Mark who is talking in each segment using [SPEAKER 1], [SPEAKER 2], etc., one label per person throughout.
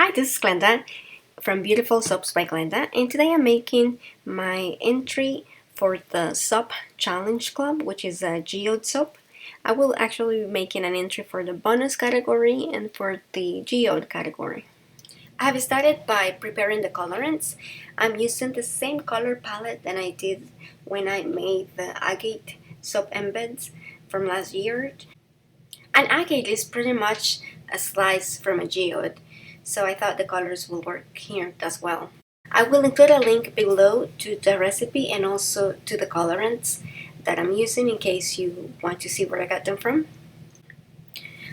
[SPEAKER 1] Hi, this is Glenda from Beautiful Soaps by Glenda, and today I'm making my entry for the Soap Challenge Club, which is a Geode Soap. I will actually be making an entry for the bonus category and for the Geode category. I have started by preparing the colorants. I'm using the same color palette that I did when I made the agate soap embeds from last year. An agate is pretty much a slice from a geode, so I thought the colors will work here as well. I will include a link below to the recipe and also to the colorants that I'm using in case you want to see where I got them from.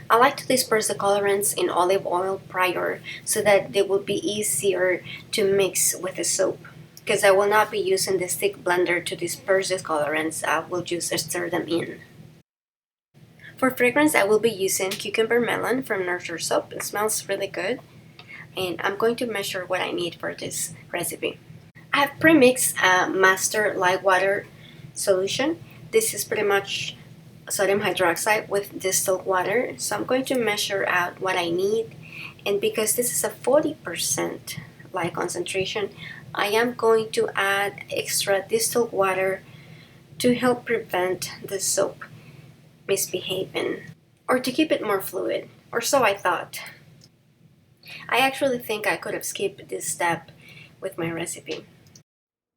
[SPEAKER 1] I like to disperse the colorants in olive oil prior so that they will be easier to mix with the soap. Because I will not be using the stick blender to disperse the colorants, I will just stir them in. For fragrance, I will be using Cucumber Melon from Nurture Soap. It smells really good. And I'm going to measure what I need for this recipe. I have pre-mixed a Master Light Water solution. This is pretty much sodium hydroxide with distilled water. So I'm going to measure out what I need. And because this is a 40% light concentration, I am going to add extra distilled water to help prevent the soap misbehaving, or to keep it more fluid, or so I thought. I actually think I could have skipped this step with my recipe.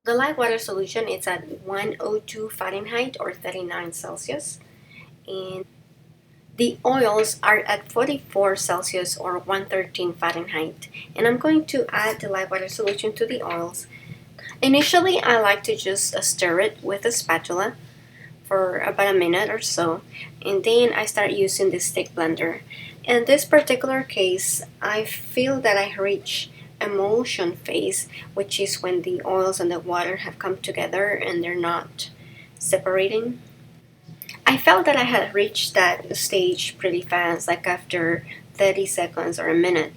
[SPEAKER 1] The light water solution is at 102 Fahrenheit or 39 Celsius, and the oils are at 44 Celsius or 113 Fahrenheit. And I'm going to add the light water solution to the oils. Initially, I like to just stir it with a spatula for about a minute or so, and then I start using the stick blender. In this particular case, I feel that I reach emulsion phase, which is when the oils and the water have come together and they're not separating. I felt that I had reached that stage pretty fast, like after 30 seconds or a minute,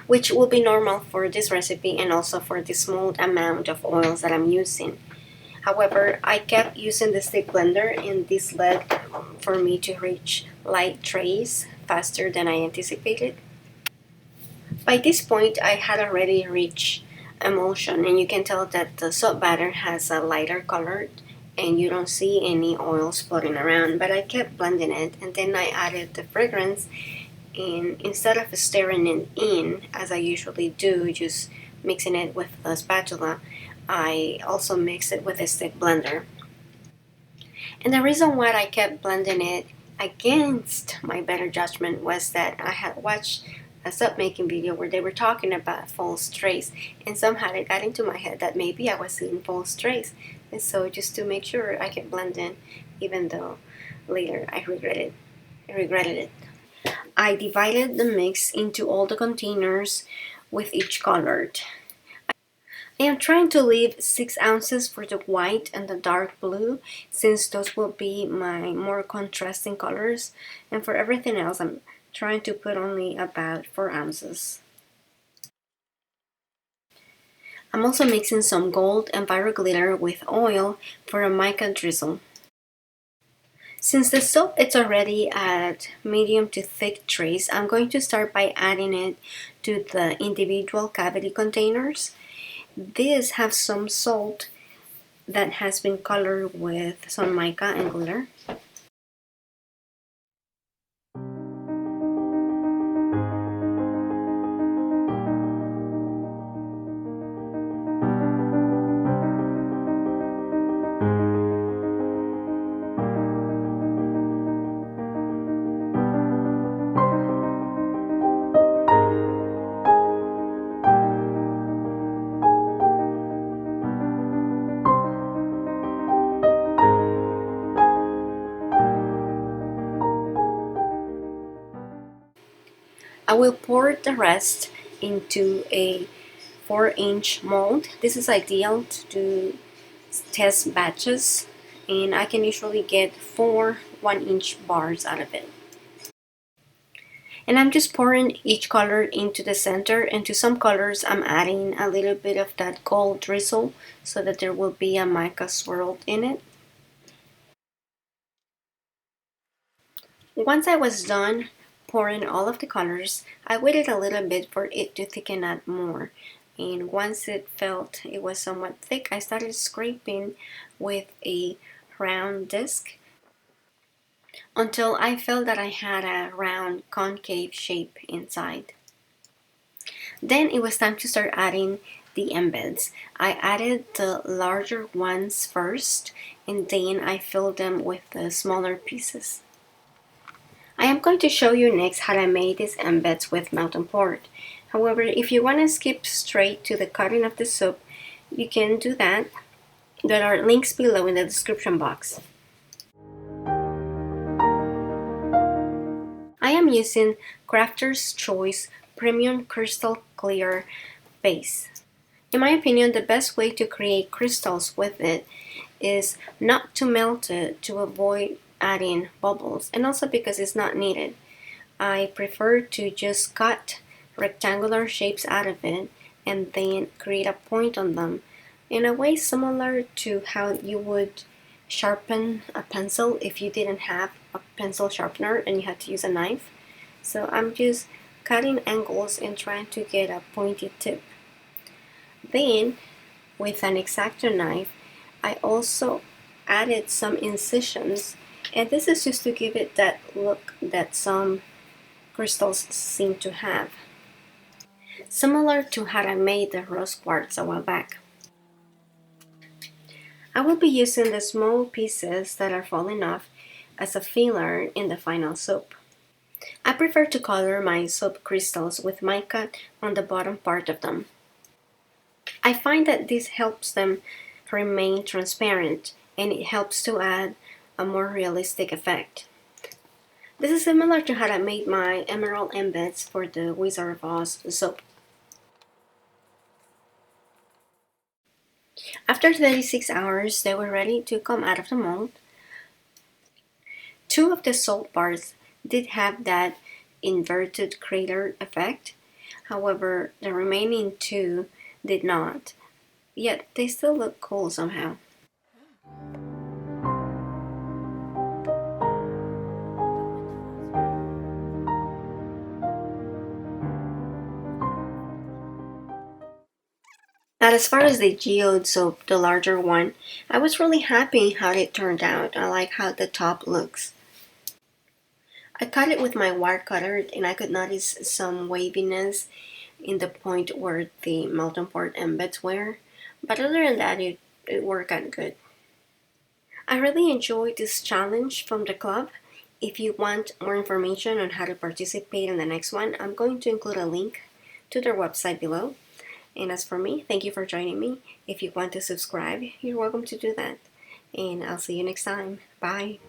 [SPEAKER 1] which will be normal for this recipe and also for the small amount of oils that I'm using. However, I kept using the stick blender, and this led for me to reach light trace faster than I anticipated. By this point, I had already reached emulsion, and you can tell that the soap batter has a lighter color and you don't see any oils floating around. But I kept blending it, and then I added the fragrance, and instead of stirring it in as I usually do, just mixing it with a spatula, I also mix it with a stick blender. And the reason why I kept blending it against my better judgment was that I had watched a soap making video where they were talking about false trace, and somehow it got into my head that maybe I was seeing false trace. And so just to make sure, I kept blending, even though later I regretted it. I divided the mix into all the containers with each colored. I am trying to leave 6 ounces for the white and the dark blue, since those will be my more contrasting colors, and for everything else I'm trying to put only about 4 ounces. I'm also mixing some gold and viral glitter with oil for a mica drizzle. Since the soap is already at medium to thick trace, I'm going to start by adding it to the individual cavity containers. These have some salt that has been colored with some mica and glitter. I will pour the rest into a 4-inch mold. This is ideal to do test batches, and I can usually get 4 1-inch bars out of it. And I'm just pouring each color into the center, and to some colors I'm adding a little bit of that gold drizzle so that there will be a mica swirl in it. Once I was done pour in all of the colors. I waited a little bit for it to thicken out more, and once it felt it was somewhat thick, I started scraping with a round disc until I felt that I had a round concave shape inside. Then it was time to start adding the embeds. I added the larger ones first, and then I filled them with the smaller pieces. I am going to show you next how I made these embeds with melting port. However, if you want to skip straight to the cutting of the soap, you can do that. There are links below in the description box. I am using Crafter's Choice Premium Crystal Clear Base. In my opinion, the best way to create crystals with it is not to melt it to avoid adding bubbles, and also because it's not needed. I prefer to just cut rectangular shapes out of it and then create a point on them in a way similar to how you would sharpen a pencil if you didn't have a pencil sharpener and you had to use a knife. So I'm just cutting angles and trying to get a pointy tip. Then with an X-Acto knife, I also added some incisions, and this is just to give it that look that some crystals seem to have, similar to how I made the rose quartz a while back. I will be using the small pieces that are falling off as a filler in the final soap. I prefer to color my soap crystals with mica on the bottom part of them. I find that this helps them remain transparent, and it helps to add a more realistic effect. This is similar to how I made my emerald embeds for the Wizard of Oz soap. After 36 hours, they were ready to come out of the mold. Two of the soap bars did have that inverted crater effect. However, the remaining two did not. Yet they still look cool somehow. Now, as far as the Geode Soap, the larger one, I was really happy how it turned out. I like how the top looks. I cut it with my wire cutter, and I could notice some waviness in the point where the melting pot embeds were. But other than that, it worked out good. I really enjoyed this challenge from the club. If you want more information on how to participate in the next one, I'm going to include a link to their website below. And as for me, thank you for joining me. If you want to subscribe, you're welcome to do that. And I'll see you next time. Bye.